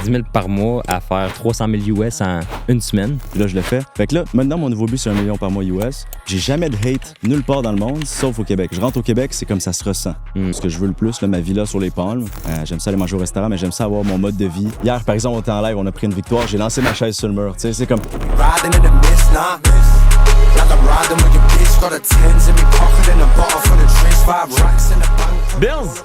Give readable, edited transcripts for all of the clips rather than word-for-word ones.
10 000 par mois à faire 300 000 US en une semaine. Puis là, je le fais. Fait que là, maintenant, mon nouveau but, c'est 1 million par mois US. J'ai jamais de hate nulle part dans le monde, sauf au Québec. Je rentre au Québec, c'est comme ça se ressent. Ce que je veux le plus, là, ma villa sur les Palmes. J'aime ça aller manger au restaurant, mais j'aime ça avoir mon mode de vie. Hier, par exemple, on était en live, on a pris une victoire. J'ai lancé ma chaise sur le mur. Tu sais, c'est comme... Bills!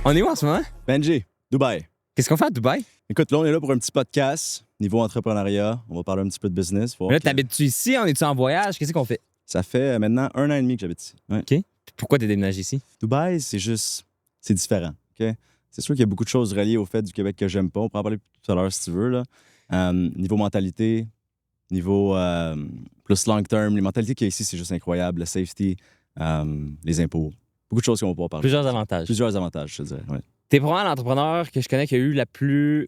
On est où en ce moment? Benji, Dubaï. Qu'est-ce qu'on fait à Dubaï? Écoute, là, on est là pour un petit podcast, niveau entrepreneuriat. On va parler un petit peu de business. Là, t'habites-tu ici? On est-tu en voyage? Qu'est-ce qu'on fait? Ça fait maintenant 1 an et demi que j'habite ici. Ouais. OK. Pourquoi t'es déménagé ici? Dubaï, c'est juste... C'est différent, OK? C'est sûr qu'il y a beaucoup de choses reliées au fait du Québec que j'aime pas. On pourra en parler tout à l'heure si tu veux, là. Niveau mentalité, niveau plus long term, les mentalités qu'il y a ici, c'est juste incroyable. Le safety, les impôts. Beaucoup de choses qu'on va pouvoir parler. Plusieurs avantages. Plusieurs avantages, je te dirais, ouais. T'es probablement l'entrepreneur que je connais qui a eu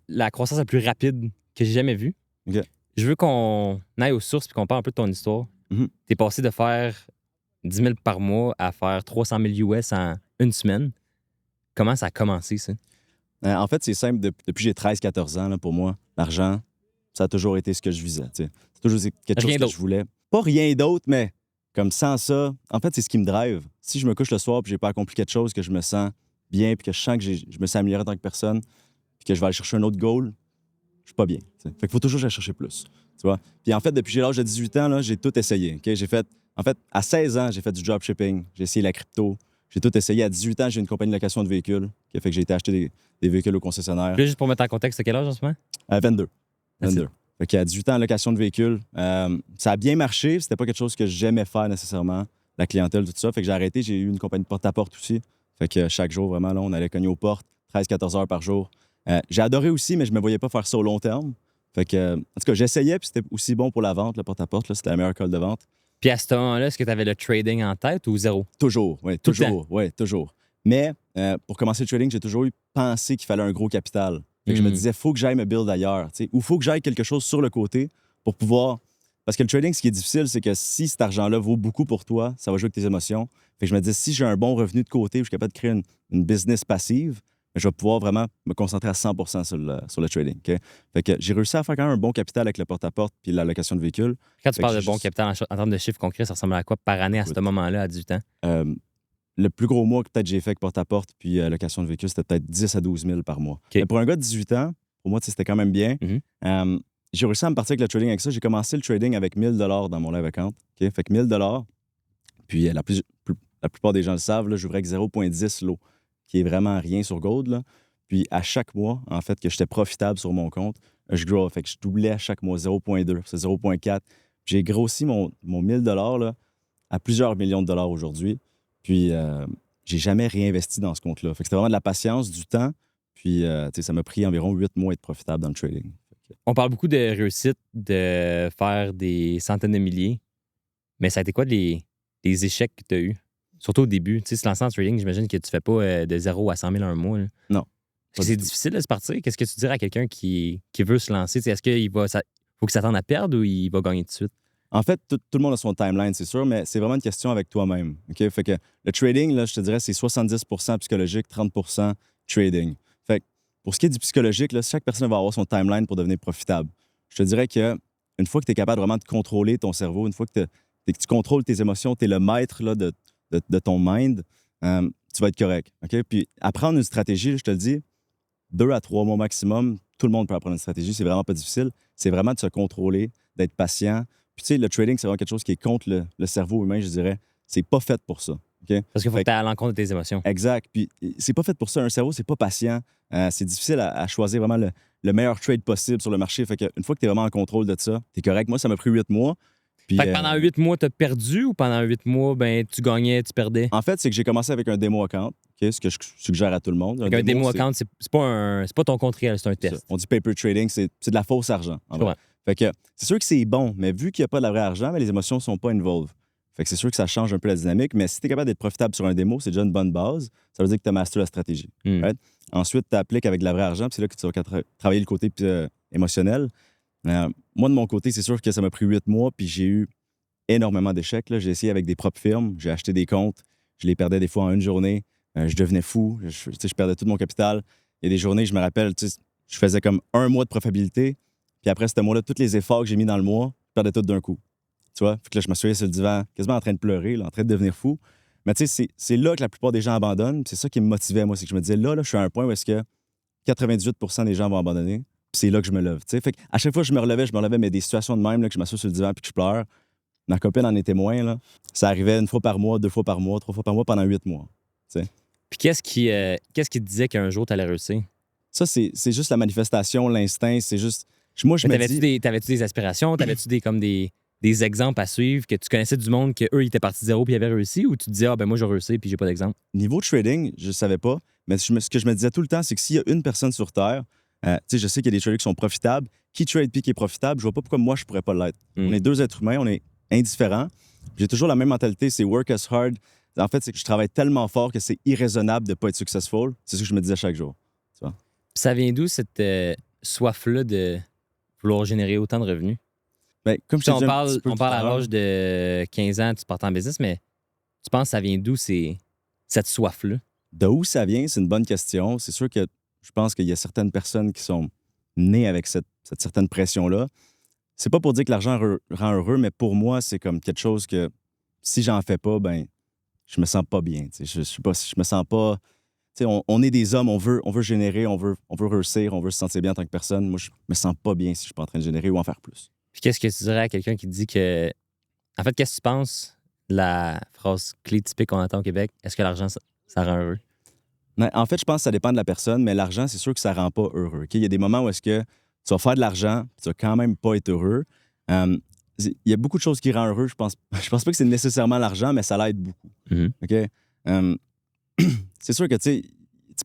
la croissance la plus rapide que j'ai jamais vue. OK. Je veux qu'on aille aux sources et qu'on parle un peu de ton histoire. Mhm. T'es passé de faire 10 000 par mois à faire 300 000 US en une semaine. Comment ça a commencé, ça? En fait, c'est simple. Depuis que j'ai 13-14 ans, là, pour moi, l'argent, ça a toujours été ce que je visais. T'sais. C'est toujours quelque chose que je voulais. Pas rien d'autre, mais comme sans ça, en fait, c'est ce qui me drive. Si je me couche le soir et j'ai pas accompli quelque chose, que je me sens bien puis que je sens que je me suis amélioré en tant que personne puis que je vais aller chercher un autre goal, je suis pas bien. T'sais. Fait qu'il faut toujours que j'aille chercher plus. Tu vois? Puis en fait, depuis que j'ai l'âge de 18 ans, là, j'ai tout essayé. Okay? En fait, à 16 ans, j'ai fait du dropshipping, j'ai essayé la crypto, j'ai tout essayé. À 18 ans, j'ai une compagnie de location de véhicules qui a fait que j'ai été acheter des véhicules au concessionnaire. Là, juste pour mettre en contexte, t'as quel âge en ce moment? 22. Merci. 22. Fait qu'à 18 ans, en location de véhicules, ça a bien marché. C'était pas quelque chose que j'aimais faire nécessairement, la clientèle, tout ça. Fait que j'ai arrêté. J'ai eu une compagnie de porte-à-porte aussi. Fait que chaque jour, vraiment, là, on allait cogner aux portes, 13-14 heures par jour. J'ai adoré aussi, mais je me voyais pas faire ça au long terme. Fait que, en tout cas, j'essayais, puis c'était aussi bon pour la vente, le porte-à-porte. Là, c'était la meilleure école de vente. Puis à ce moment-là, est-ce que tu avais le trading en tête ou zéro? Toujours, oui, toujours. Ouais, toujours. Mais pour commencer le trading, j'ai toujours eu pensé qu'il fallait un gros capital. Fait que je me disais, faut que j'aille me build ailleurs, tu sais, ou faut que j'aille quelque chose sur le côté pour pouvoir. Parce que le trading, ce qui est difficile, c'est que si cet argent-là vaut beaucoup pour toi, ça va jouer avec tes émotions. Fait que je me disais, si j'ai un bon revenu de côté, où je suis capable de créer une business passive, je vais pouvoir vraiment me concentrer à 100% sur le trading. Okay? Fait que j'ai réussi à faire quand même un bon capital avec le porte-à-porte puis la location de véhicules. Quand tu parles de bon capital en termes de chiffres concrets, ça ressemble à quoi par année à ce moment-là, à 18 ans? Le plus gros mois que peut-être j'ai fait avec porte-à-porte puis location de véhicule, c'était peut-être 10 à 12 000 par mois. Okay. Mais pour un gars de 18 ans, pour moi, c'était quand même bien. Mm-hmm. J'ai réussi à me partir avec le trading avec ça. J'ai commencé le trading avec 1 000 dans mon live account. Okay? Fait que 1 000 puis la plupart des gens le savent, là, j'ouvrais avec 0,10 lot, qui est vraiment rien sur Gold. Là. Puis à chaque mois, en fait, que j'étais profitable sur mon compte, je grow. Fait que je doublais à chaque mois 0,2, c'est 0,4. J'ai grossi mon 1 000 là, à plusieurs millions de dollars aujourd'hui. Puis j'ai jamais réinvesti dans ce compte-là. Fait que c'était vraiment de la patience, du temps. Puis ça m'a pris environ 8 mois d'être profitable dans le trading. On parle beaucoup de réussite, de faire des centaines de milliers. Mais ça a été quoi les échecs que tu as eus? Surtout au début. Tu sais, se lancer en trading, j'imagine que tu fais pas de 0 à 100 000 un mois. Là. Non. C'est difficile de se partir. Qu'est-ce que tu dirais à quelqu'un qui veut se lancer? Est-ce qu'il faut qu'il s'attende à perdre ou il va gagner tout de suite? En fait, tout le monde a son timeline, c'est sûr, mais c'est vraiment une question avec toi-même. Okay? Fait que le trading, là, je te dirais, c'est 70 psychologique, 30 trading. Fait que pour ce qui est du psychologique, là, chaque personne va avoir son timeline pour devenir profitable. Je te dirais qu'une fois que tu es capable vraiment de contrôler ton cerveau, une fois que tu contrôles tes émotions, tu es le maître là, de ton mind, tu vas être correct. Okay? Puis apprendre une stratégie, je te le dis, 2 à 3 mois maximum, tout le monde peut apprendre une stratégie, c'est vraiment pas difficile. C'est vraiment de se contrôler, d'être patient. Puis tu sais, le trading, c'est vraiment quelque chose qui est contre le cerveau humain, je dirais. C'est pas fait pour ça. Okay? Parce qu'il faut que tu ailles à l'encontre de tes émotions. Exact. Puis c'est pas fait pour ça. Un cerveau, c'est pas patient. C'est difficile à choisir vraiment le meilleur trade possible sur le marché. Fait qu'une fois que tu es vraiment en contrôle de ça, tu es correct. Moi, ça m'a pris 8 mois. Puis, fait que pendant 8 mois, tu as perdu ou pendant 8 mois, ben, tu gagnais, tu perdais? En fait, c'est que j'ai commencé avec un démo account, okay? Ce que je suggère à tout le monde. Un démo account, c'est pas ton compte réel, c'est un test. Ça. On dit paper trading, c'est de la fausse argent. En vrai. Fait que c'est sûr que c'est bon, mais vu qu'il n'y a pas de la vraie argent, mais les émotions ne sont pas involved. Fait que c'est sûr que ça change un peu la dynamique, mais si tu es capable d'être profitable sur un démo, c'est déjà une bonne base. Ça veut dire que tu as master la stratégie. Right? Ensuite, tu appliques avec de la vraie argent, puis c'est là que tu vas travailler le côté émotionnel. Moi, de mon côté, c'est sûr que ça m'a pris 8 mois, puis j'ai eu énormément d'échecs. Là. J'ai essayé avec des propres firmes, j'ai acheté des comptes, je les perdais des fois en une journée, je devenais fou, je perdais tout mon capital. Il y a des journées, je me rappelle, je faisais comme 1 mois de profitabilité, puis après ce mois-là, tous les efforts que j'ai mis dans le mois, je perdais tout d'un coup. Tu vois? Fait que là, je m'assurais sur le divan, quasiment en train de pleurer, là, en train de devenir fou. Mais tu sais, c'est là que la plupart des gens abandonnent. C'est ça qui me motivait, moi. C'est que je me disais, là, je suis à un point où est-ce que 98 des gens vont abandonner. Puis c'est là que je me lève. Tu sais? Fait à chaque fois que je me relevais, mais des situations de même, là, que je m'assois sur le divan puis que je pleure. Ma copine en est témoin. Là. Ça arrivait 1 fois par mois, 2 fois par mois, 3 fois par mois pendant 8 mois. Tu sais? Puis qu'est-ce qui te disait qu'un jour, tu allais réussir? Ça, c'est juste la manifestation, l'instinct. C'est juste. Moi, je me dis. T'avais-tu des aspirations? T'avais-tu des exemples à suivre, que tu connaissais du monde, qu'eux, ils étaient partis de zéro puis ils avaient réussi? Ou tu te disais, ah ben moi, j'ai réussi puis j'ai pas d'exemple? Niveau trading, je ne savais pas. Mais ce que je me disais tout le temps, c'est que s'il y a une personne sur Terre, tu sais, je sais qu'il y a des traders qui sont profitables. Qui trade puis qui est profitable, je vois pas pourquoi moi, je pourrais pas l'être. On est 2 êtres humains, on est indifférents. J'ai toujours la même mentalité, c'est work as hard. En fait, c'est que je travaille tellement fort que c'est irraisonnable de ne pas être successful. C'est ce que je me disais chaque jour. Tu vois? Puis ça vient d'où cette soif-là de vouloir générer autant de revenus? Ben, comme je te disais on parle à l'âge de 15 ans, tu partes en business, mais tu penses que ça vient d'où cette soif-là? De où ça vient, c'est une bonne question. C'est sûr que je pense qu'il y a certaines personnes qui sont nées avec cette certaine pression-là. C'est pas pour dire que l'argent rend heureux, mais pour moi, c'est comme quelque chose que si j'en fais pas, ben je me sens pas bien. Je sais pas si je me sens pas. On est des hommes, on veut générer, on veut réussir, on veut se sentir bien en tant que personne. Moi, je me sens pas bien si je suis pas en train de générer ou en faire plus. Puis qu'est-ce que tu dirais à quelqu'un qui te dit que. En fait, qu'est-ce que tu penses de la phrase clé typique qu'on entend au Québec? Est-ce que l'argent, ça rend heureux? Mais en fait, je pense que ça dépend de la personne, mais l'argent, c'est sûr que ça rend pas heureux. OK? Il y a des moments où est-ce que tu vas faire de l'argent, puis tu vas quand même pas être heureux. Il y a beaucoup de choses qui rendent heureux. Je pense pas que c'est nécessairement l'argent, mais ça l'aide beaucoup. OK? C'est sûr que tu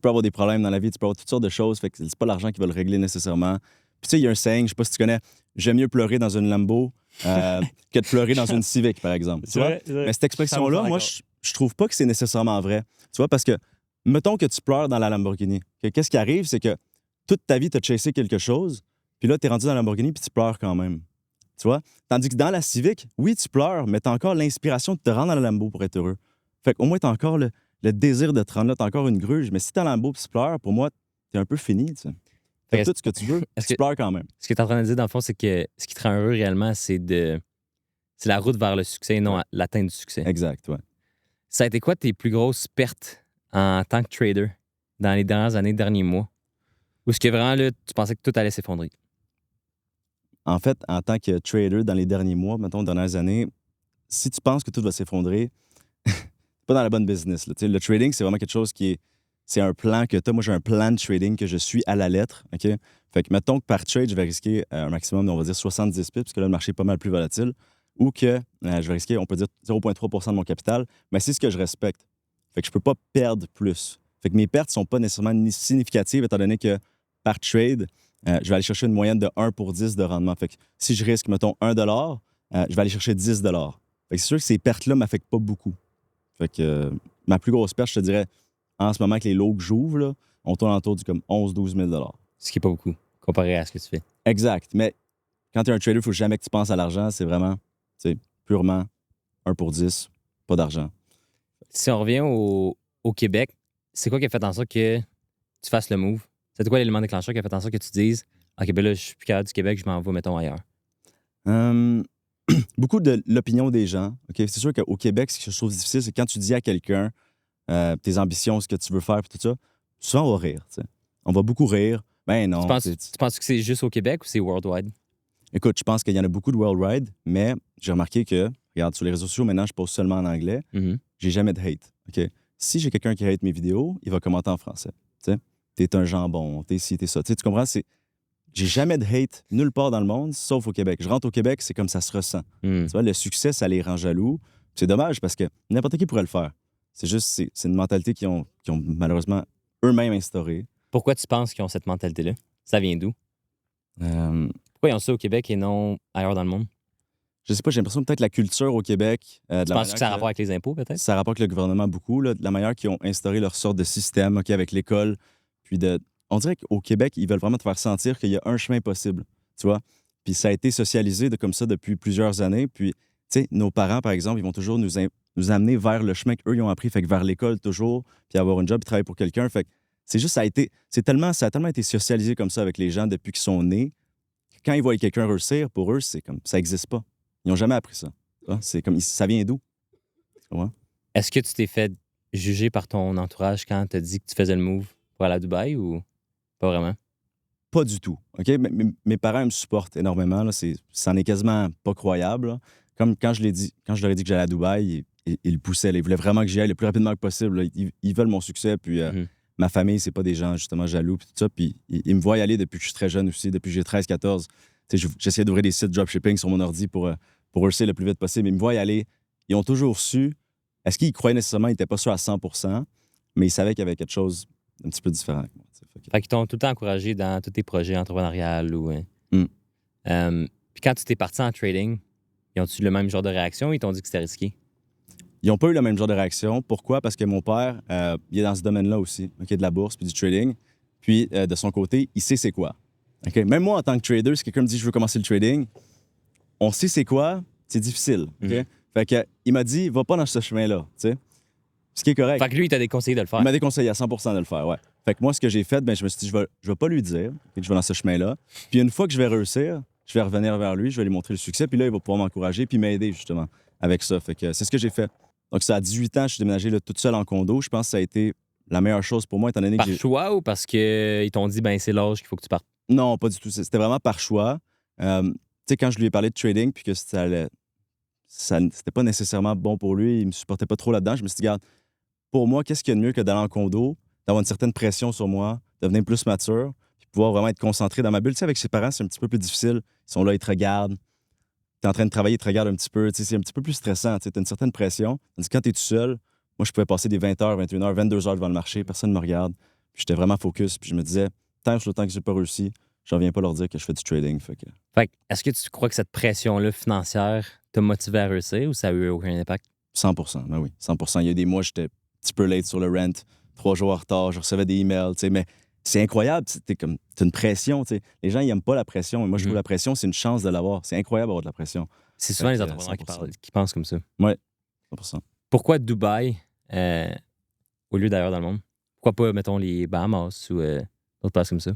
peux avoir des problèmes dans la vie, tu peux avoir toutes sortes de choses, fait que c'est pas l'argent qui va le régler nécessairement. Puis tu sais, il y a un saying, je sais pas si tu connais, j'aime mieux pleurer dans une Lambo que de pleurer dans une Civic, par exemple. Tu vois? Mais cette expression-là, moi, je trouve pas que c'est nécessairement vrai. Tu vois, parce que, mettons que tu pleures dans la Lamborghini. Qu'est-ce qui arrive, c'est que toute ta vie, tu as chassé quelque chose, puis là, tu es rendu dans la Lamborghini, puis tu pleures quand même. Tu vois? Tandis que dans la Civic, oui, tu pleures, mais tu as encore l'inspiration de te rendre dans la Lambo pour être heureux. Fait qu'au moins, tu as encore le désir de te rendre là, tu as encore une gruge. Mais si tu es dans la Lambo et tu pleures, pour moi, tu es un peu fini. Tu sais. Fait tout ce que tu veux, tu pleures quand même. Ce que tu es en train de dire, dans le fond, c'est que ce qui te rend heureux réellement, c'est la route vers le succès et non l'atteinte du succès. Exact, ouais. Ça a été quoi tes plus grosses pertes en tant que trader dans les dernières années, derniers mois? Ou est-ce que vraiment, là, tu pensais que tout allait s'effondrer? En fait, en tant que trader dans les derniers mois, mettons, dernières années, si tu penses que tout va s'effondrer, pas dans la bonne business. Là. Le trading, c'est vraiment quelque chose qui est. C'est un plan que tu as. Moi, j'ai un plan de trading que je suis à la lettre. OK? Fait que, mettons que par trade, je vais risquer un maximum, on va dire 70 pips, parce que là, le marché est pas mal plus volatile. Ou que je vais risquer, on peut dire 0,3 de mon capital. Mais c'est ce que je respecte. Fait que je peux pas perdre plus. Fait que mes pertes sont pas nécessairement significatives, étant donné que par trade, je vais aller chercher une moyenne de 1 pour 10 de rendement. Fait que si je risque, mettons, 1 je vais aller chercher 10 Fait que c'est sûr que ces pertes-là ne m'affectent pas beaucoup. Fait que ma plus grosse perte, je te dirais, en ce moment, avec les lots que j'ouvre, là, on tourne autour du comme 11-12 000 Ce qui n'est pas beaucoup, comparé à ce que tu fais. Exact. Mais quand tu es un trader, il ne faut jamais que tu penses à l'argent. C'est vraiment, purement 1 pour 10, pas d'argent. Si on revient au Québec, c'est quoi qui a fait en sorte que tu fasses le move? C'est quoi l'élément déclencheur qui a fait en sorte que tu dises OK, ben là, je suis plus capable du Québec, je m'en vais, mettons, ailleurs? Beaucoup de l'opinion des gens. Okay? C'est sûr qu'au Québec, ce que je trouve difficile, c'est quand tu dis à quelqu'un tes ambitions, ce que tu veux faire, puis tout ça, souvent on va rire. T'sais. On va beaucoup rire. Ben non. Tu penses que c'est juste au Québec ou c'est worldwide? Écoute, je pense qu'il y en a beaucoup de worldwide, mais j'ai remarqué que, regarde, sur les réseaux sociaux, maintenant, je poste seulement en anglais. J'ai jamais de hate. Okay? Si j'ai quelqu'un qui hate mes vidéos, il va commenter en français. T'es un jambon, t'es ci, t'es ça. Tu comprends? J'ai jamais de hate nulle part dans le monde, sauf au Québec. Je rentre au Québec, c'est comme ça se ressent. Tu vois, le succès, ça les rend jaloux. C'est dommage parce que n'importe qui pourrait le faire. C'est juste, c'est une mentalité qu'ils ont malheureusement eux-mêmes instaurée. Pourquoi tu penses qu'ils ont cette mentalité-là? Ça vient d'où? Pourquoi ils ont ça au Québec et non ailleurs dans le monde? Je sais pas, j'ai l'impression que peut-être la culture au Québec. Tu penses que ça a rapport avec les impôts, peut-être? Ça a rapport avec le gouvernement beaucoup, là, de la manière qu'ils ont instauré leur sorte de système avec l'école. Puis on dirait qu'au Québec, ils veulent vraiment te faire sentir qu'il y a un chemin possible, tu vois. Puis ça a été socialisé comme ça depuis plusieurs années. Puis, tu sais, nos parents, par exemple, ils vont toujours nous amener vers le chemin qu'eux, ils ont appris, fait que vers l'école toujours, puis avoir une job, puis travailler pour quelqu'un. Fait que c'est juste, ça a tellement été socialisé comme ça avec les gens depuis qu'ils sont nés. Quand ils voient quelqu'un réussir, pour eux, c'est comme, ça n'existe pas. Ils n'ont jamais appris ça. Tu vois? C'est comme, ça vient d'où? Tu comprends? Est-ce que tu t'es fait juger par ton entourage quand tu as dit que tu faisais le move pour aller à Dubaï ou pas vraiment? Pas du tout. OK? Mes parents me supportent énormément. Là. Ça en est quasiment pas croyable. Là. Comme quand je leur ai dit que j'allais à Dubaï, ils le poussaient. Là. Ils voulaient vraiment que j'y aille le plus rapidement que possible. Là. Ils veulent mon succès. Puis Mhm. ma famille, c'est pas des gens justement jaloux. Puis tout ça. Puis ils me voient y aller depuis que je suis très jeune aussi, depuis que j'ai 13-14. J'essayais d'ouvrir des sites dropshipping sur mon ordi pour réussir le plus vite possible. Ils me voient y aller. Ils ont toujours su. Est-ce qu'ils croyaient nécessairement? Ils n'étaient pas sûrs à 100%, mais ils savaient qu'il y avait quelque chose d'un petit peu différent. Fait qu'ils t'ont tout le temps encouragé dans tous tes projets entrepreneuriales ou. Mm. Puis quand tu t'es parti en trading, ils ont-tu le même genre de réaction ou ils t'ont dit que c'était risqué? Ils n'ont pas eu le même genre de réaction. Pourquoi? Parce que mon père, il est dans ce domaine-là aussi, OK, de la bourse puis du trading. Puis, de son côté, il sait c'est quoi. OK? Même moi, en tant que trader, si quelqu'un me dit je veux commencer le trading, on sait c'est quoi, c'est difficile. OK? Fait que, il m'a dit, va pas dans ce chemin-là. Tu sais? Ce qui est correct. Fait que lui, il t'a déconseillé de le faire. Il m'a déconseillé à 100% de le faire, ouais. Fait que moi, ce que j'ai fait, ben, je me suis dit, je vais pas lui dire que je vais dans ce chemin-là. Puis une fois que je vais réussir, je vais revenir vers lui, je vais lui montrer le succès, puis là, il va pouvoir m'encourager puis m'aider, justement, avec ça. Fait que c'est ce que j'ai fait. Donc, ça, à 18 ans, je suis déménagé là, toute seule en condo. Je pense que ça a été la meilleure chose pour moi, étant donné que Par j'ai... choix ou parce qu'ils t'ont dit, ben c'est l'âge qu'il faut que tu partes? Non, pas du tout. C'était vraiment par choix. Tu sais, quand je lui ai parlé de trading, puis que c'était pas nécessairement bon pour lui, il me supportait pas trop là-dedans, je me suis dit, regarde, pour moi, qu'est-ce qu'il y a de mieux que d'aller en condo, d'avoir une certaine pression sur moi, de devenir plus mature, puis pouvoir vraiment être concentré dans ma bulle. Tu sais, avec ses parents, c'est un petit peu plus difficile. Ils sont là, ils te regardent. Tu es en train de travailler, ils te regardent un petit peu. Tu sais, c'est un petit peu plus stressant. Tu as une certaine pression. Tandis que quand tu es tout seul, moi, je pouvais passer des 20 h, 21 h, 22 h devant le marché. Personne ne me regarde. Puis j'étais vraiment focus. Puis je me disais, tant que que j'ai pas réussi, je reviens pas leur dire que je fais du trading. Fait que, est-ce que tu crois que cette pression-là financière t'a motivé à réussir ou ça a eu aucun impact? 100 ben oui, 100 Il y a des mois, j'étais un petit peu late sur le rent, 3 jours en retard, je recevais des emails, tu sais, mais c'est incroyable, t'as une pression, tu sais. Les gens, ils aiment pas la pression, et moi, je trouve la pression, c'est une chance de l'avoir. C'est incroyable d'avoir de la pression. C'est souvent Fait les que, entrepreneurs 100%. qui pensent comme ça. Ouais, 100 Pourquoi Dubaï au lieu d'ailleurs dans le monde? Pourquoi pas, mettons, les Bahamas ou d'autres places comme ça?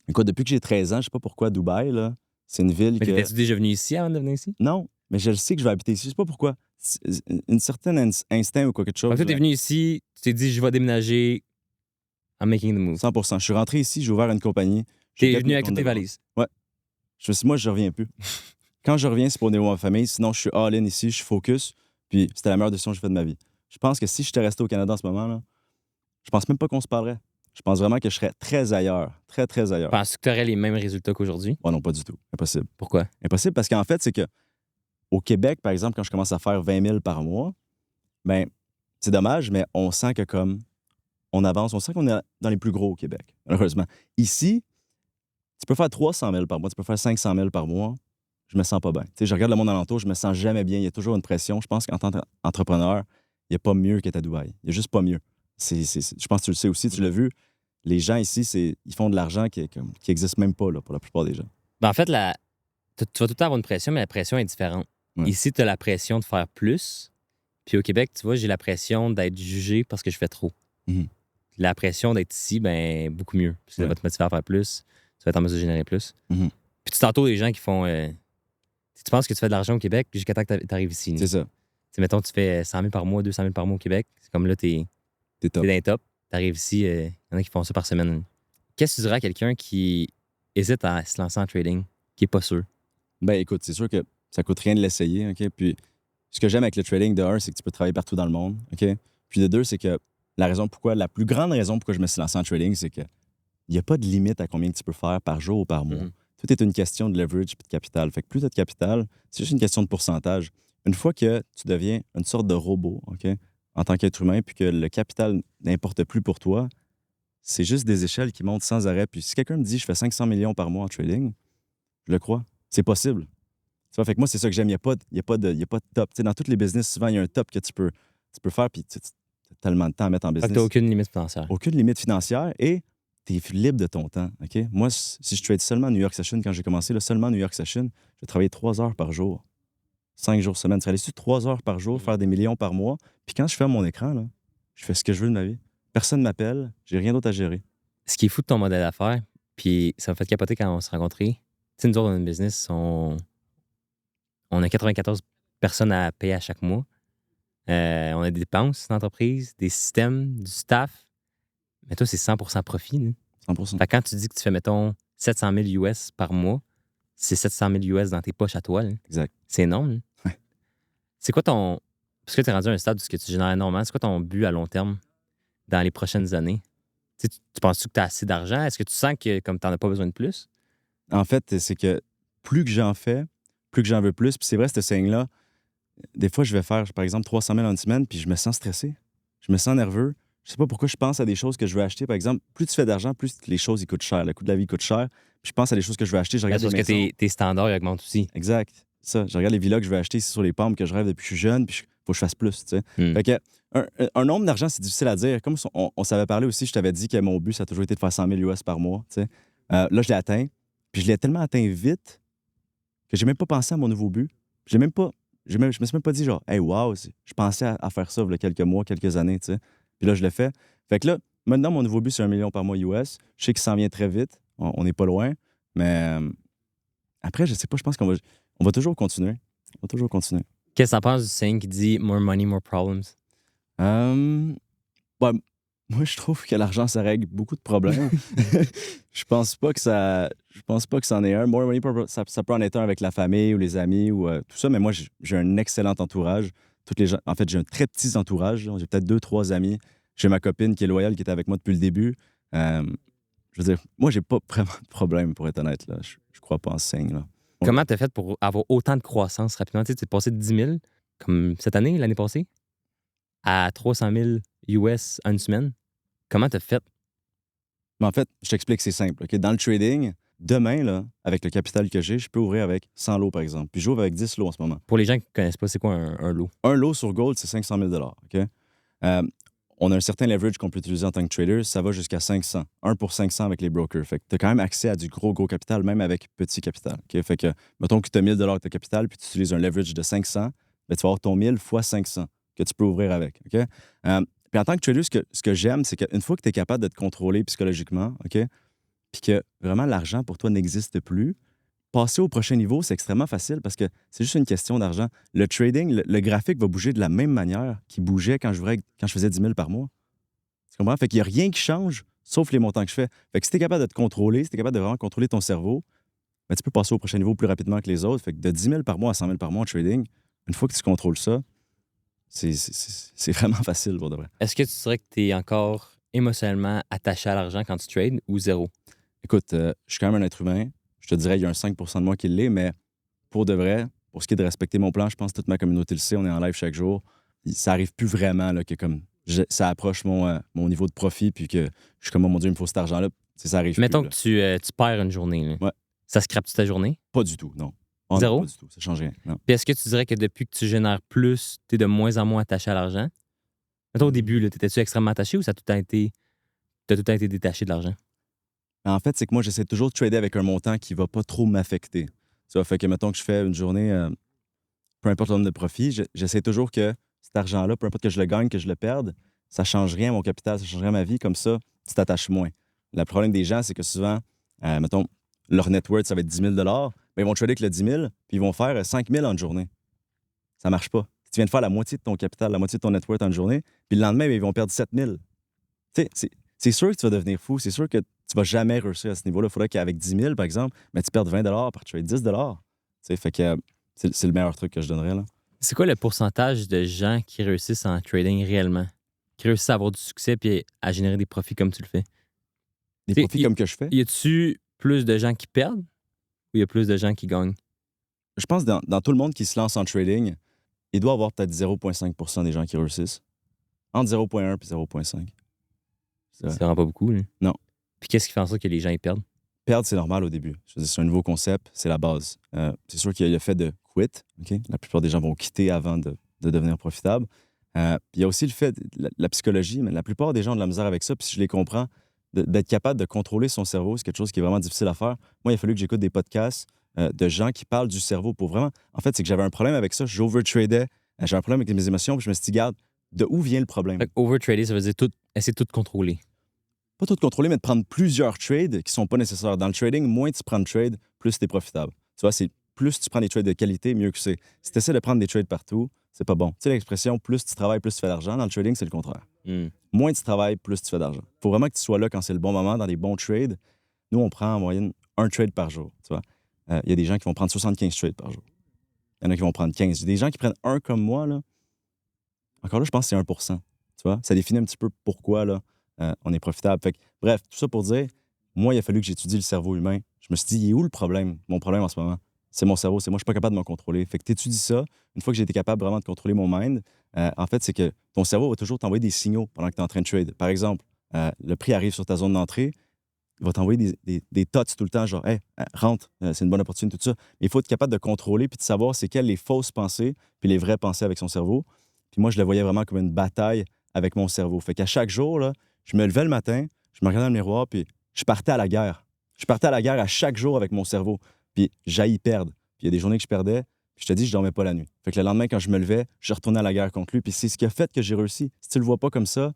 Écoute, depuis que j'ai 13 ans, je sais pas pourquoi Dubaï, là, c'est une ville Mais que... t'étais-tu déjà venu ici avant de venir ici? Non, mais je le sais que je vais habiter ici, je sais pas pourquoi. C'est une certaine instinct ou quoi, quelque Quand chose. tu t'es là. venu ici, tu t'es dit, je vais déménager, I'm making the move. 100 Je suis rentré ici, j'ai ouvert une compagnie. J'ai T'es quatre venu mille avec comptes toutes tes de vente. valises. Ouais. Je me suis dit, moi, je reviens plus. Quand je reviens, c'est pour néo ma famille. Sinon, je suis all-in ici, je suis focus. Puis c'était la meilleure décision que j'ai faite de ma vie. Je pense que si j'étais resté au Canada en ce moment, là, je pense même pas qu'on se parlerait. Je pense vraiment que je serais très ailleurs. Très, très ailleurs. Penses-tu que tu aurais les mêmes résultats qu'aujourd'hui? Oh non, pas du tout. Impossible. Pourquoi? Impossible parce qu'en fait, c'est que au Québec, par exemple, quand je commence à faire 20 000 par mois, ben c'est dommage, mais on sent que comme on avance, on sent qu'on est dans les plus gros au Québec, malheureusement. Ici, tu peux faire 300 000 par mois, tu peux faire 500 000 par mois. Je me sens pas bien. Tu sais, je regarde le monde alentour, je me sens jamais bien. Il y a toujours une pression. Je pense qu'en tant qu'entrepreneur, il n'y a pas mieux qu'être à Dubaï. Il n'y a juste pas mieux. Je pense que tu le sais aussi, tu l'as vu. Les gens ici, ils font de l'argent qui n'existe même pas là, pour la plupart des gens. Ben, en fait, tu vas tout le temps avoir une pression, mais la pression est différente. Ouais. Ici, tu as la pression de faire plus. Puis au Québec, tu vois, j'ai la pression d'être jugé parce que je fais trop. Mhm. La pression d'être ici, ben beaucoup mieux. Parce que ça va te motiver à faire plus. Tu vas être en mesure de générer plus. Mhm. Puis tu t'entoures des gens qui font. Tu penses que tu fais de l'argent au Québec jusqu'à temps que tu arrives ici. C'est ça. T'sais, mettons, tu fais 100 000 par mois, 200 000 par mois au Québec. C'est comme là, T'es t'es top. dans les top. T'arrives ici, il y en a qui font ça par semaine. Qu'est-ce que tu dirais à quelqu'un qui hésite à se lancer en trading, qui est pas sûr? Ben écoute, c'est sûr que ça coûte rien de l'essayer, OK? Puis ce que j'aime avec le trading, de un, c'est que tu peux travailler partout dans le monde, OK? Puis de deux, c'est que la plus grande raison pourquoi je me suis lancé en trading, c'est que il n'y a pas de limite à combien que tu peux faire par jour ou par mois. Mhm. Tout est une question de leverage et de capital. Fait que plus tu as de capital, c'est juste une question de pourcentage. Une fois que tu deviens une sorte de robot, OK, en tant qu'être humain, puis que le capital n'importe plus pour toi, c'est juste des échelles qui montent sans arrêt. Puis si quelqu'un me dit je fais 500 millions par mois en trading, je le crois. C'est possible. Tu vois, fait que moi, c'est ça que j'aime. Il n'y a pas de top. Tu sais, dans tous les business, souvent, il y a un top que tu peux faire, puis tu as tellement de temps à mettre en Fait que business. t'as aucune limite financière. Aucune limite financière et tu es libre de ton temps. OK? Moi, si je trade seulement New York Session, quand j'ai commencé, là, seulement New York Session, je travaillais 3 heures par jour, 5 jours semaine. Ça allait sur 3 heures par jour, faire des millions par mois. Puis quand je ferme mon écran, là, je fais ce que je veux de ma vie. Personne ne m'appelle, j'ai rien d'autre à gérer. Ce qui est fou de ton modèle d'affaires, puis ça m'a fait capoter quand on s'est rencontrés. Tu sais, nous autres, on a une business, on a 94 personnes à payer à chaque mois. On a des dépenses d'entreprise, des systèmes, du staff. Mais toi, c'est 100% profit. Là. 100%. Fait que quand tu dis que tu fais, mettons, 700 000 US par mois, c'est 700 000 US dans tes poches à toi. Là. Exact. C'est énorme. Là. Ouais. C'est quoi ton... Parce que tu es rendu à un stade où tu génères énormément. C'est quoi ton but à long terme dans les prochaines années? Tu penses-tu que tu as assez d'argent? Est-ce que tu sens que comme tu n'en as pas besoin de plus? En fait, c'est que plus que j'en fais, plus que j'en veux plus. Puis c'est vrai, cette saying-là, des fois, je vais faire, par exemple, 300 000 en une semaine, puis je me sens stressé. Je me sens nerveux. Je sais pas pourquoi je pense à des choses que je veux acheter. Par exemple, plus tu fais d'argent, plus les choses ils coûtent cher. Le coût de la vie coûte cher. Puis je pense à des choses que je veux acheter. Je regarde Parce des que maisons. tes standards ils augmentent aussi. Exact. Ça, je regarde les villas que je veux acheter ici sur les pommes que je rêve depuis que je suis jeune, puis il faut que je fasse plus, tu sais. Fait que un nombre d'argent, c'est difficile à dire. Comme on s'avait parlé aussi, je t'avais dit que mon but, ça a toujours été de faire 100 000 US par mois, tu sais. Là, je l'ai atteint. Puis je l'ai tellement atteint vite que j'ai même pas pensé à mon nouveau but. Je me suis même pas dit genre, hey, wow, je pensais à faire ça il y a quelques mois, quelques années, tu sais. Puis là, je l'ai fait. Fait que là, maintenant, mon nouveau but, c'est 1 million par mois US. Je sais qu'il s'en vient très vite. On n'est pas loin. Mais après, je sais pas, je pense on va toujours continuer. On va toujours continuer. Qu'est-ce que tu en penses du saying qui dit more money, more problems? Ouais, moi, je trouve que l'argent, ça règle beaucoup de problèmes. Je pense pas que c'en est un. More money, ça peut en être un avec la famille ou les amis ou tout ça, mais moi, j'ai un excellent entourage. Toutes les gens, en fait, j'ai un très petit entourage. J'ai peut-être 2, 3 amis. J'ai ma copine qui est loyale, qui était avec moi depuis le début. Je veux dire, moi, j'ai pas vraiment de problème, pour être honnête. Là. Je crois pas en ce signe. Là. Ouais. Comment tu as fait pour avoir autant de croissance rapidement? Tu sais, es passé de 10 000, comme cette année, l'année passée, à 300 000 US en une semaine. Comment tu as fait? Mais en fait, je t'explique, c'est simple. OK? Dans le trading, demain, là, avec le capital que j'ai, je peux ouvrir avec 100 lots, par exemple. Puis j'ouvre avec 10 lots en ce moment. Pour les gens qui ne connaissent pas, c'est quoi un lot? Un lot sur Gold, c'est 500 000 OK? On a un certain leverage qu'on peut utiliser en tant que trader. Ça va jusqu'à 500. 1 pour 500 avec les brokers. Fait que tu as quand même accès à du gros capital, même avec petit capital. OK? Fait que, mettons que tu as 1000 de capital, puis tu utilises un leverage de 500, bien, tu vas avoir ton 1000 fois 500 que tu peux ouvrir avec. OK? Puis en tant que trader, ce que j'aime, c'est qu'une fois que tu es capable de te contrôler psychologiquement, OK? Puis que vraiment l'argent pour toi n'existe plus, passer au prochain niveau, c'est extrêmement facile parce que c'est juste une question d'argent. Le trading, le graphique va bouger de la même manière qu'il bougeait quand je faisais 10 000 par mois. Tu comprends? Fait qu'il n'y a rien qui change, sauf les montants que je fais. Fait que si tu es capable de te contrôler, si tu es capable de vraiment contrôler ton cerveau, ben, tu peux passer au prochain niveau plus rapidement que les autres. Fait que de 10 000 par mois à 100 000 par mois en trading, une fois que tu contrôles ça, c'est vraiment facile pour de vrai. Est-ce que tu dirais que tu es encore émotionnellement attaché à l'argent quand tu trades ou zéro? Écoute, je suis quand même un être humain. Je te dirais, il y a un 5 de moi qui l'est, mais pour de vrai, pour ce qui est de respecter mon plan, je pense que toute ma communauté le sait, on est en live chaque jour. Ça arrive plus vraiment là, que comme ça approche mon niveau de profit, puis que je suis comme, oh mon Dieu, il me faut cet argent-là. Ça arrive Mettons plus. que tu perds une journée. Là. Ouais. Ça scrape-tu ta journée? Pas du tout, non. Oh, Zéro? Non, pas du tout, ça change rien. Non. Puis est-ce que tu dirais que depuis que tu génères plus, tu es de moins en moins attaché à l'argent? Mettons, au début, t'étais-tu extrêmement attaché ou ça a tout le temps été, t'as tout le temps été détaché de l'argent? En fait, c'est que moi, j'essaie toujours de trader avec un montant qui va pas trop m'affecter. Ça fait que, mettons que je fais une journée, peu importe le nombre de profits, j'essaie toujours que cet argent-là, peu importe que je le gagne, que je le perde, ça change rien à mon capital, ça change rien à ma vie. Comme ça, tu t'attaches moins. Le problème des gens, c'est que souvent, mettons, leur net worth, ça va être 10 000 ben, ils vont trader avec le 10 000 puis ils vont faire 5 000 en une journée. Ça marche pas. Si tu viens de faire la moitié de ton capital, la moitié de ton net worth en une journée, puis le lendemain, ben, ils vont perdre 7 000. Tu sais, c'est sûr que tu vas devenir fou. C'est sûr que tu vas jamais réussir à ce niveau-là. Il faudrait qu'avec 10 000, par exemple, ben, tu perdes 20 par trade, 10 Tu sais, fait que c'est le meilleur truc que je donnerais. Là. C'est quoi le pourcentage de gens qui réussissent en trading réellement? Qui réussissent à avoir du succès puis à générer des profits comme tu le fais? Des T'sais, profits comme que je fais. Y a-tu plus de gens qui perdent ou y a plus de gens qui gagnent? Je pense que dans tout le monde qui se lance en trading, il doit y avoir peut-être 0,5 des gens qui réussissent. Entre 0,1 et 0,5. C'est vraiment pas beaucoup. Là. Non. Puis qu'est-ce qui fait en sorte que les gens ils perdent? Perdre, c'est normal au début. Je veux dire, c'est un nouveau concept, c'est la base. C'est sûr qu'il y a le fait de quit. OK? La plupart des gens vont quitter avant de devenir profitable. Puis il y a aussi le fait de la psychologie, mais la plupart des gens ont de la misère avec ça. Puis si je les comprends, d'être capable de contrôler son cerveau, c'est quelque chose qui est vraiment difficile à faire. Moi, il a fallu que j'écoute des podcasts de gens qui parlent du cerveau pour vraiment. En fait, c'est que j'avais un problème avec ça. J'overtradais. J'avais un problème avec mes émotions. Puis je me suis dit, garde, de où vient le problème? Fait que overtrader, ça veut dire essayer de tout contrôler. pas tout contrôler, mais de prendre plusieurs trades qui sont pas nécessaires. Dans le trading, moins tu prends de trades, plus tu es profitable. Tu vois, c'est plus tu prends des trades de qualité, mieux que c'est. Si tu essaies de prendre des trades partout, c'est pas bon. Tu sais l'expression plus tu travailles, plus tu fais d'argent. Dans le trading, c'est le contraire. Moins tu travailles, plus tu fais d'argent. Il faut vraiment que tu sois là quand c'est le bon moment, dans des bons trades. Nous, on prend en moyenne un trade par jour. Tu vois, il y a des gens qui vont prendre 75 trades par jour. Il y en a qui vont prendre 15. Il y a des gens qui prennent un comme moi, là. Encore là, je pense que c'est 1%. Tu vois, ça définit un petit peu pourquoi là, on est profitable. Fait que, bref, tout ça pour dire, moi, il a fallu que j'étudie le cerveau humain. Je me suis dit, il est où le problème? Mon problème en ce moment, c'est mon cerveau. C'est moi, je suis pas capable de me contrôler. Fait que tu étudies ça. Une fois que j'ai été capable vraiment de contrôler mon mind, en fait, c'est que ton cerveau va toujours t'envoyer des signaux pendant que tu es en train de trade. Par exemple, le prix arrive sur ta zone d'entrée. Il va t'envoyer des tots tout le temps, genre, hey, rentre, c'est une bonne opportunité, tout ça. Mais il faut être capable de contrôler puis de savoir c'est quelles les fausses pensées puis les vraies pensées avec son cerveau. Puis moi, je le voyais vraiment comme une bataille avec mon cerveau. Fait qu'à chaque jour, là, je me levais le matin, je me regardais dans le miroir, puis je partais à la guerre. Je partais à la guerre à chaque jour avec mon cerveau. Puis j'haïs perdre. Puis il y a des journées que je perdais, puis je te dis, je dormais pas la nuit. Fait que le lendemain, quand je me levais, je retournais à la guerre contre lui. Puis c'est ce qui a fait que j'ai réussi. Si tu le vois pas comme ça,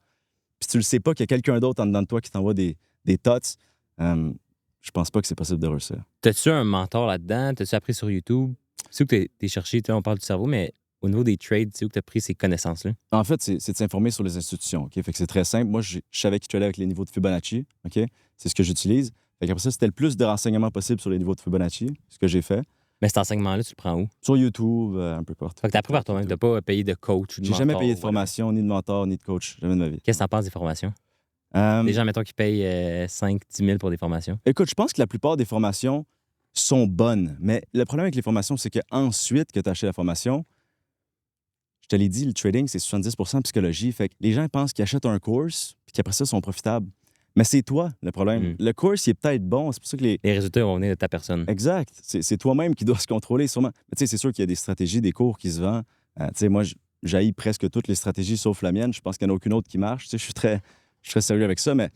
puis tu le sais pas qu'il y a quelqu'un d'autre en dedans de toi qui t'envoie des tots, je pense pas que c'est possible de réussir. T'as-tu un mentor là-dedans? T'as-tu appris sur YouTube? C'est où que t'es cherché, on parle du cerveau, mais au niveau des trades, c'est où que t'as pris ces connaissances-là? En fait, c'est de s'informer sur les institutions. OK? Fait que c'est très simple. Moi, je savais qu'il tradait avec les niveaux de Fibonacci. OK? C'est ce que j'utilise. Fait qu'après ça, c'était le plus de renseignements possible sur les niveaux de Fibonacci, ce que j'ai fait. Mais cet enseignement-là, tu le prends où? Sur YouTube, un peu partout. Fait que t'as appris par toi-même, t'as pas payé de coach ou de J'ai mentor. jamais payé de voilà. formation, ni de mentor, ni de coach. Jamais de ma vie. Qu'est-ce que t'en penses des formations? Euh, Les gens, mettons, qui payent 5-10 000 pour des formations. Écoute, je pense que la plupart des formations sont bonnes. Mais le problème avec les formations, c'est qu'ensuite que tu as acheté la formation, je te l'ai dit, le trading, c'est 70 psychologie. Fait que les gens pensent qu'ils achètent un course puis qu'après ça, ils sont profitables. Mais c'est toi le problème. Le course, il est peut-être bon. C'est pour ça que Les résultats vont venir de ta personne. Exact. C'est toi-même qui dois se contrôler, sûrement. Mais tu sais, c'est sûr qu'il y a des stratégies, des cours qui se vendent. Tu sais, moi, j'haïs presque toutes les stratégies sauf la mienne. Je pense qu'il n'y en a aucune autre qui marche. Tu sais, je suis très sérieux avec ça, mais tu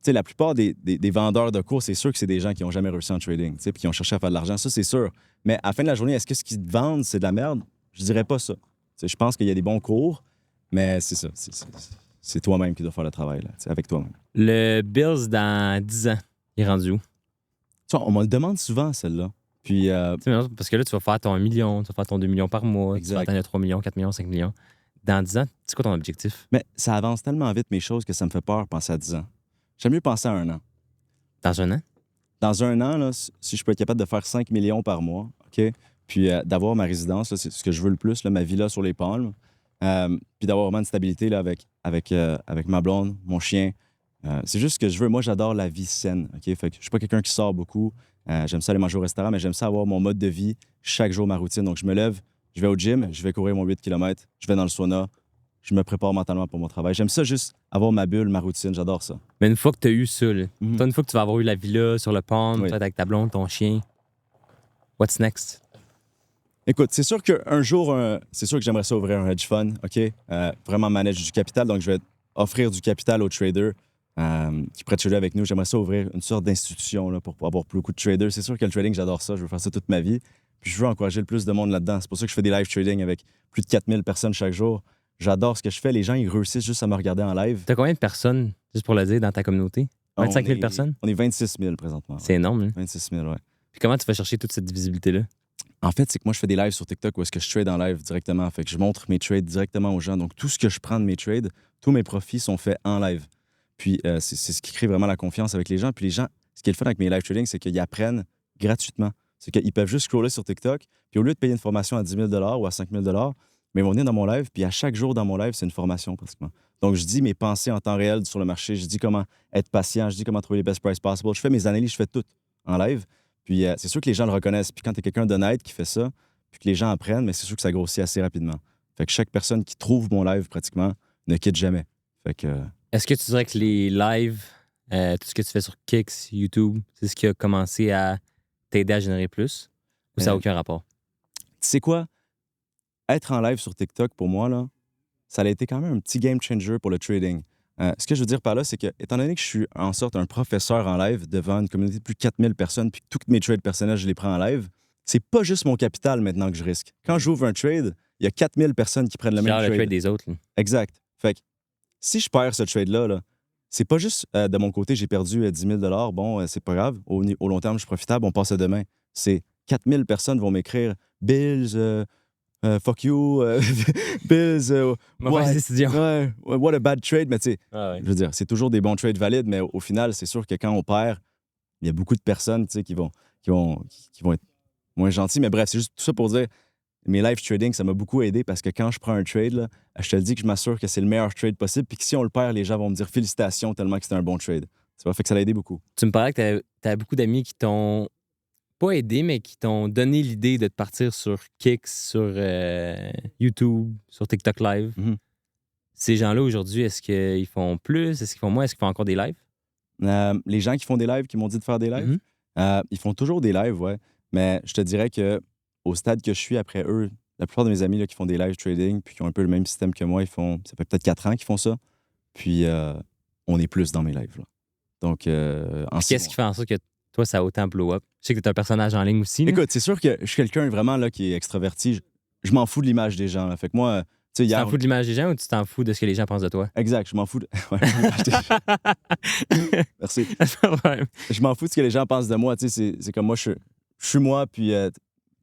sais, la plupart des vendeurs de cours, c'est sûr que c'est des gens qui n'ont jamais réussi en trading, tu sais, puis qui ont cherché à faire de l'argent. Ça, c'est sûr. Mais à la fin de la journée, est-ce que ce qu'ils te vendent, c'est de la merde? Je dirais pas ça. Tu sais, je pense qu'il y a des bons cours, mais c'est ça. C'est toi-même qui dois faire le travail, là, tu sais, avec toi-même. Le Bills dans 10 ans, il est rendu où? Tu vois, on me le demande souvent, celle-là. Puis, Parce que là, tu vas faire ton 1 million, tu vas faire ton 2 millions par mois, tu vas Exact. atteindre 3 millions, 4 millions, 5 millions. Dans 10 ans, c'est quoi ton objectif? mais ça avance tellement vite, mes choses, que ça me fait peur penser à 10 ans. J'aime mieux penser à 1 an. Dans un an? Dans 1 an, là, si je peux être capable de faire 5 millions par mois, OK? Puis d'avoir ma résidence, là, c'est ce que je veux le plus, là, ma villa sur les Palmes. Puis d'avoir vraiment une stabilité là, avec ma blonde, mon chien. C'est juste ce que je veux. Moi, j'adore la vie saine. OK? Fait que je suis pas quelqu'un qui sort beaucoup. J'aime ça aller manger au restaurant, mais j'aime ça avoir mon mode de vie, chaque jour, ma routine. Donc, je me lève, je vais au gym, je vais courir mon 8 km, je vais dans le sauna, je me prépare mentalement pour mon travail. J'aime ça juste avoir ma bulle, ma routine. J'adore ça. Mais une fois que tu as eu ça, là, Mhm. toi, une fois que tu vas avoir eu la villa sur le pont, Oui. peut-être avec ta blonde, ton chien, what's next? Écoute, c'est sûr qu'un jour, c'est sûr que j'aimerais ça ouvrir un hedge fund, OK? Vraiment manager du capital. Donc, je vais offrir du capital aux traders qui pourraient trader avec nous. J'aimerais ça ouvrir une sorte d'institution là, pour avoir beaucoup de traders. C'est sûr que le trading, j'adore ça. Je veux faire ça toute ma vie. Puis, je veux encourager le plus de monde là-dedans. C'est pour ça que je fais des live trading avec plus de 4000 personnes chaque jour. J'adore ce que je fais. Les gens, ils réussissent juste à me regarder en live. T'as combien de personnes, juste pour le dire, dans ta communauté? 25 000 personnes? On est 26 000 présentement. C'est énorme, là. 26 000, ouais. Puis comment tu vas chercher toute cette visibilité-là? En fait, c'est que moi, je fais des lives sur TikTok où est-ce que je trade en live directement. Fait que je montre mes trades directement aux gens. Donc, tout ce que je prends de mes trades, tous mes profits sont faits en live. Puis, c'est ce qui crée vraiment la confiance avec les gens. Puis, les gens, ce qui est le fun avec mes live trading, c'est qu'ils apprennent gratuitement. C'est qu'ils peuvent juste scroller sur TikTok. Puis, au lieu de payer une formation à 10 000 ou à 5 000 mais ils vont venir dans mon live. Puis, à chaque jour dans mon live, c'est une formation pratiquement. Donc, je dis mes pensées en temps réel sur le marché. Je dis comment être patient. Je dis comment trouver les best prices possible. Je fais mes analyses, je fais tout en live. Puis c'est sûr que les gens le reconnaissent. Puis quand tu es quelqu'un d'honnête qui fait ça, puis que les gens apprennent, mais c'est sûr que ça grossit assez rapidement. Fait que chaque personne qui trouve mon live, pratiquement, ne quitte jamais. Fait que... Est-ce que tu dirais que les lives, tout ce que tu fais sur Kicks, YouTube, c'est ce qui a commencé à t'aider à générer plus? Ou ça n'a aucun rapport? Tu sais quoi? Être en live sur TikTok, pour moi, là, ça a été quand même un petit game changer pour le trading. Ce que je veux dire par là, c'est que, étant donné que je suis en sorte un professeur en live devant une communauté de plus de 4000 personnes, puis que toutes mes trades personnels, je les prends en live, c'est pas juste mon capital maintenant que je risque. Quand j'ouvre un trade, il y a 4000 personnes qui prennent le même Genre le trade. trade des autres. Là. Exact. Fait que si je perds ce trade-là, là, c'est pas juste de mon côté, j'ai perdu 10 000 bon, c'est pas grave. Au long terme, je suis profitable, on passe à demain. C'est 4 000 personnes vont m'écrire Bills, fuck you, Bills, Mauvaise décision. what a bad trade. Mais tu sais, Ah ouais. je veux dire, c'est toujours des bons trades valides, mais au final, c'est sûr que quand on perd, il y a beaucoup de personnes tu sais, qui vont être moins gentilles. Mais bref, c'est juste tout ça pour dire, mes live trading, ça m'a beaucoup aidé parce que quand je prends un trade, là, je te le dis que je m'assure que c'est le meilleur trade possible. Puis que si on le perd, les gens vont me dire félicitations tellement que c'était un bon trade. Ça va fait que ça l'a aidé beaucoup. Tu me parlais que tu as beaucoup d'amis qui t'ont pas aidé, mais qui t'ont donné l'idée de te partir sur Kicks, sur YouTube, sur TikTok Live. Mhm. Ces gens-là, aujourd'hui, est-ce qu'ils font plus? Est-ce qu'ils font moins? Est-ce qu'ils font encore des lives? Les gens qui font des lives, qui m'ont dit de faire des lives, ils font toujours des lives, ouais. Mais je te dirais que au stade que je suis après eux, la plupart de mes amis là, qui font des live trading puis qui ont un peu le même système que moi, ça fait peut-être 4 ans qu'ils font ça. Puis on est plus dans mes lives. Là. Donc, qu'est-ce qui fait en sorte que toi, ça a autant blow up? Je sais que tu es un personnage en ligne aussi. Écoute, c'est sûr que je suis quelqu'un vraiment là, qui est extraverti. Je m'en fous de l'image des gens. Là. Fait que moi, tu sais, t'en fous de l'image des gens ou tu t'en fous de ce que les gens pensent de toi? Exact, je m'en fous de. Ouais, merci. C'est pas vrai. Je m'en fous de ce que les gens pensent de moi. Tu sais, c'est comme moi, je suis moi, puis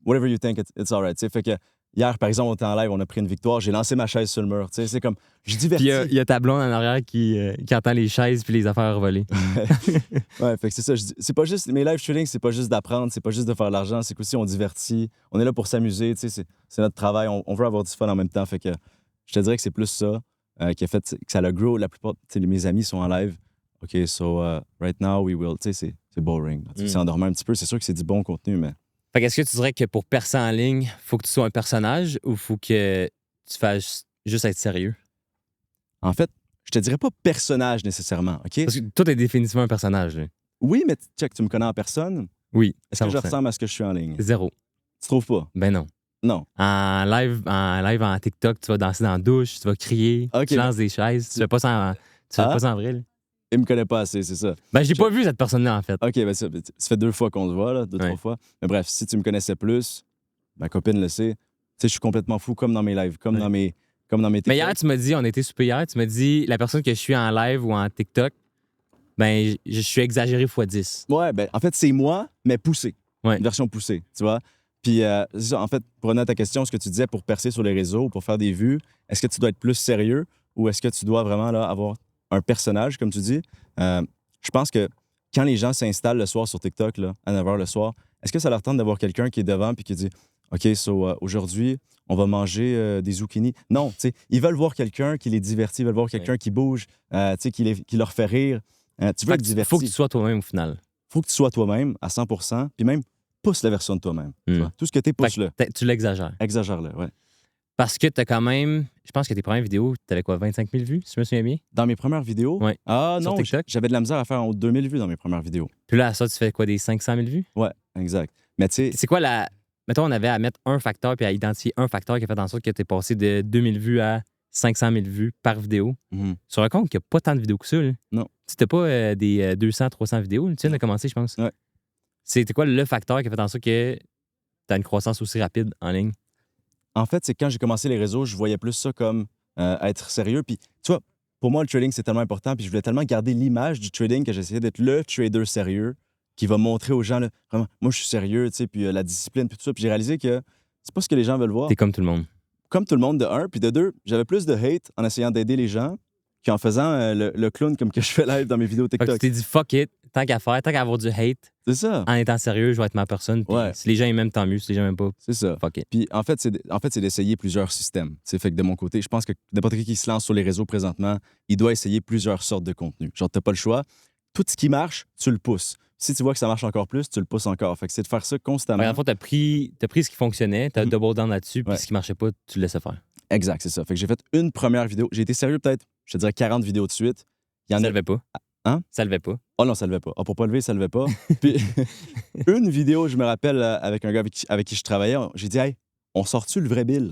whatever you think, it's all right. Tu sais, fait que hier, par exemple, on était en live, on a pris une victoire, j'ai lancé ma chaise sur le mur. Tu sais, c'est comme, je divertis. Puis il y a ta blonde en arrière qui entend les chaises puis les affaires voler. Ouais, fait que c'est ça. C'est pas juste, mes live trading, c'est pas juste d'apprendre, c'est pas juste de faire de l'argent, c'est qu'aussi on divertit. On est là pour s'amuser, tu sais, c'est notre travail, on veut avoir du fun en même temps. Fait que je te dirais que c'est plus ça qui a fait que ça l'a grow. La plupart, tu sais, mes amis sont en live. OK, so right now we will. Tu sais, c'est boring. C'est endormant un petit peu. C'est sûr que c'est du bon contenu, mais. Fait qu'est-ce que tu dirais que pour percer en ligne, faut que tu sois un personnage ou faut que tu fasses juste être sérieux? En fait, je te dirais pas personnage nécessairement, OK? Parce que toi, t'es définitivement un personnage. Là. Oui, mais check, tu me connais en personne. Oui. Est-ce que je 100%. ressemble à ce que je suis en ligne? Zéro. Tu trouves pas? Ben non. Non. En live en TikTok, tu vas danser dans la douche, tu vas crier, OK, tu lances des chaises. Tu fais pas ça en vrai. Là. Il me connaît pas assez, c'est ça. Ben, j'ai pas vu cette personne-là, en fait. OK, ben ça fait 2 fois qu'on se voit, là, 2-3 fois. Mais bref, si tu me connaissais plus, ma copine le sait. Tu sais, je suis complètement fou comme dans mes lives, comme dans mes TikTok. Mais hier, tu m'as dit, on était super hier, tu m'as dit, la personne que je suis en live ou en TikTok, ben, je suis exagéré x10. Ouais, ben en fait, c'est moi, mais poussé. Ouais. Une version poussée, tu vois. Puis, c'est ça, en fait, pour revenir à ta question, ce que tu disais pour percer sur les réseaux, pour faire des vues, est-ce que tu dois être plus sérieux ou est-ce que tu dois vraiment là, avoir un personnage, comme tu dis? Je pense que quand les gens s'installent le soir sur TikTok, là, à 9 h le soir, est-ce que ça leur tente d'avoir quelqu'un qui est devant puis qui dit OK, so, aujourd'hui, on va manger des zucchini? Non, tu sais, ils veulent voir quelqu'un qui les divertit, ils veulent voir quelqu'un qui bouge, tu sais, qui leur fait rire. Tu veux être diverti. Faut que tu sois toi-même au final. Faut que tu sois toi-même à 100 % puis même pousse la version de toi-même. Tu vois. Tout ce que t'es, pousse-le. Tu l'exagères. Exagère-le, ouais. Parce que t'as quand même, je pense que tes premières vidéos, t'avais quoi, 25 000 vues, si je me souviens bien? Dans mes premières vidéos? Ouais. Ah Sur non, TikTok? j'avais de la misère à faire en haut de 2000 vues dans mes premières vidéos. Puis là, à ça, tu fais quoi, des 500 000 vues? Ouais, exact. Mais tu sais, C'est quoi la... Mettons, on avait à mettre un facteur puis à identifier un facteur qui a fait en sorte que t'es passé de 2000 vues à 500 000 vues par vidéo. Sur un compte qu'il n'y a pas tant de vidéos que ça. Là. Non. Tu n'as pas des 200, 300 vidéos. Tu viens de commencer, je pense. Ouais. C'était quoi le facteur qui a fait en sorte que tu as une croissance aussi rapide en ligne? En fait, c'est que quand j'ai commencé les réseaux, je voyais plus ça comme être sérieux. Puis, tu vois, pour moi, le trading, c'est tellement important. Puis, je voulais tellement garder l'image du trading que j'essayais d'être le trader sérieux qui va montrer aux gens, là, vraiment, moi, je suis sérieux, tu sais, puis la discipline, puis tout ça. Puis, j'ai réalisé que c'est pas ce que les gens veulent voir. T'es comme tout le monde. Comme tout le monde, de un. Puis, de deux, j'avais plus de hate en essayant d'aider les gens qu'en faisant le clown comme que je fais live dans mes vidéos Fait que TikTok. tu t'es dit, fuck it, tant qu'à faire, tant qu'à avoir du hate, C'est ça. en étant sérieux, je vais être ma personne. Puis Ouais. si les gens ils m'aiment, tant mieux. Si les gens m'aiment pas, C'est ça. fuck it. Puis en fait, c'est d'essayer plusieurs systèmes. C'est fait que de mon côté, je pense que n'importe qui se lance sur les réseaux présentement, il doit essayer plusieurs sortes de contenus. Genre, t'as pas le choix. Tout ce qui marche, tu le pousses. Si tu vois que ça marche encore plus, tu le pousses encore. Fait que c'est de faire ça constamment. Par exemple, t'as pris ce qui fonctionnait, t'as double down là-dessus, puis Ouais. ce qui marchait pas, tu le laissais faire. Exact, c'est ça. Fait que j'ai fait une première vidéo. J'ai été sérieux peut-être, je te dirais 40 vidéos de suite. Il y en Ça a... levait pas. Hein? Ça levait pas. Oh non, ça levait pas. Ah, pour pas lever, ça levait pas. Puis une vidéo, je me rappelle, avec un gars avec qui je travaillais, j'ai dit, hey, on sort-tu le vrai bill?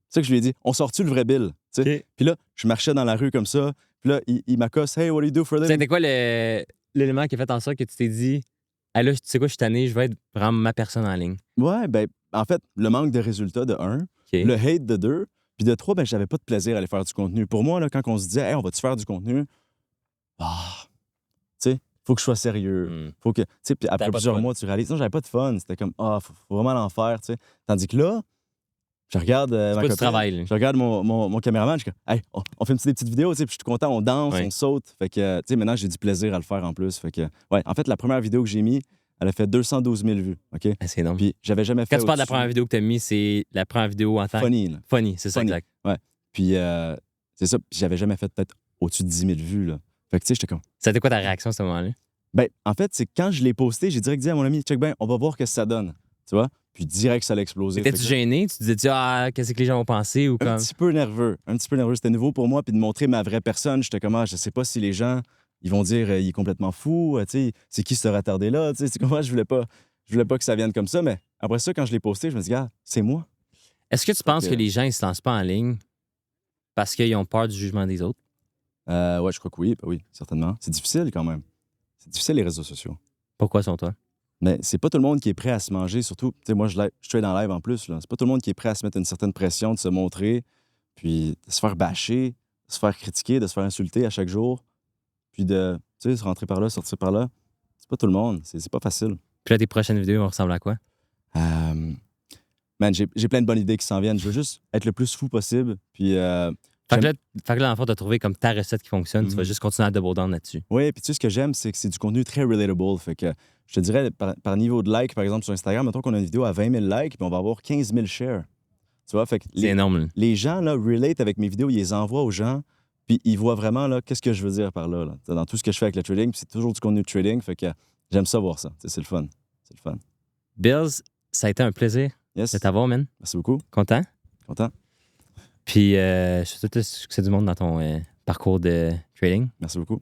C'est ça que je lui ai dit. On sort-tu le vrai bill? Tu sais? OK. Puis là, je marchais dans la rue comme ça. Puis là, il m'accoste. Hey, what do you do for a living? C'était quoi l'élément qui a fait en sorte que tu t'es dit, ah là, tu sais quoi, je suis tanné, je vais être vraiment ma personne en ligne? Ouais, ben, en fait, le manque de résultats de un, OK. le hate de deux, puis de trois, ben, j'avais pas de plaisir à aller faire du contenu. Pour moi, là, quand on se disait, hey, on va-tu faire du contenu? tu sais, faut que je sois sérieux. Faut que, tu sais, puis après T'avais pas de plusieurs fun. mois, tu réalises, non, j'avais pas de fun. C'était comme, faut vraiment l'en faire, tu sais. Tandis que là, je regarde C'est ma pas du copine, travail. Là. je regarde mon caméraman, je suis comme, hey, on fait des petites vidéos, tu sais, puis je suis tout content, on danse, Ouais. on saute. Fait que, tu sais, maintenant, j'ai du plaisir à le faire en plus. Fait que, ouais, en fait, la première vidéo que j'ai mis, elle a fait 212 000 vues, OK? Ah, c'est énorme. Puis j'avais jamais fait Quand tu parles de la au-dessus. première vidéo que tu as mis, c'est la première vidéo en tant que Funny, là. funny, c'est ça, Funny. exact. Ouais. Puis c'est ça, puis j'avais jamais fait peut-être au-dessus de 10 000 vues, là. Fait que, tu sais, j'étais comme... C'était quoi ta réaction à ce moment-là? Ben, en fait, c'est quand je l'ai posté, j'ai direct dit à mon ami, check ben, on va voir ce que ça donne. Tu vois? Puis direct, ça allait exploser. Étais-tu gêné? Tu te disais, qu'est-ce que les gens vont penser? Ou Un comme... petit peu nerveux. Un petit peu nerveux. C'était nouveau pour moi. Puis de montrer ma vraie personne, j'étais comme, je sais pas si les gens, ils vont dire, il est complètement fou. Tu sais, c'est qui ce retardé-là? Tu sais, c'est comment je voulais pas que ça vienne comme ça. Mais après ça, quand je l'ai posté, je me suis dit, c'est moi. Est-ce que tu penses que les gens, ils se lancent pas en ligne parce qu'ils ont peur du jugement des autres? Ouais, je crois que oui. Ben oui, certainement. C'est difficile quand même. C'est difficile, les réseaux sociaux. Pourquoi, selon toi? Mais c'est pas tout le monde qui est prêt à se manger, surtout, tu sais, moi, je suis dans live en plus, là. C'est pas tout le monde qui est prêt à se mettre une certaine pression, de se montrer, puis de se faire bâcher, de se faire critiquer, de se faire insulter à chaque jour, puis de, tu sais, se rentrer par là, sortir par là. C'est pas tout le monde, c'est pas facile. Puis là, tes prochaines vidéos vont ressembler à quoi? Man, j'ai plein de bonnes idées qui s'en viennent. Je veux juste être le plus fou possible, puis... Fait que là, en fait, tu as trouvé comme ta recette qui fonctionne. Tu vas juste continuer à double down là-dessus. Oui, puis tu sais, ce que j'aime, c'est que c'est du contenu très relatable. Fait que je te dirais, par niveau de like, par exemple, sur Instagram, mettons qu'on a une vidéo à 20 000 likes, puis on va avoir 15 000 shares. Tu vois, fait que C'est énorme. Là. les gens, là, relate avec mes vidéos, ils les envoient aux gens, puis ils voient vraiment, là, qu'est-ce que je veux dire par là, là. Dans tout ce que je fais avec le trading, puis c'est toujours du contenu de trading, fait que j'aime ça voir ça. C'est le fun. C'est le fun. Bills, ça a été un plaisir Yes. de t'avoir, man. Merci beaucoup. Content? Content. Puis, je souhaite le succès du monde dans ton parcours de trading. Merci beaucoup.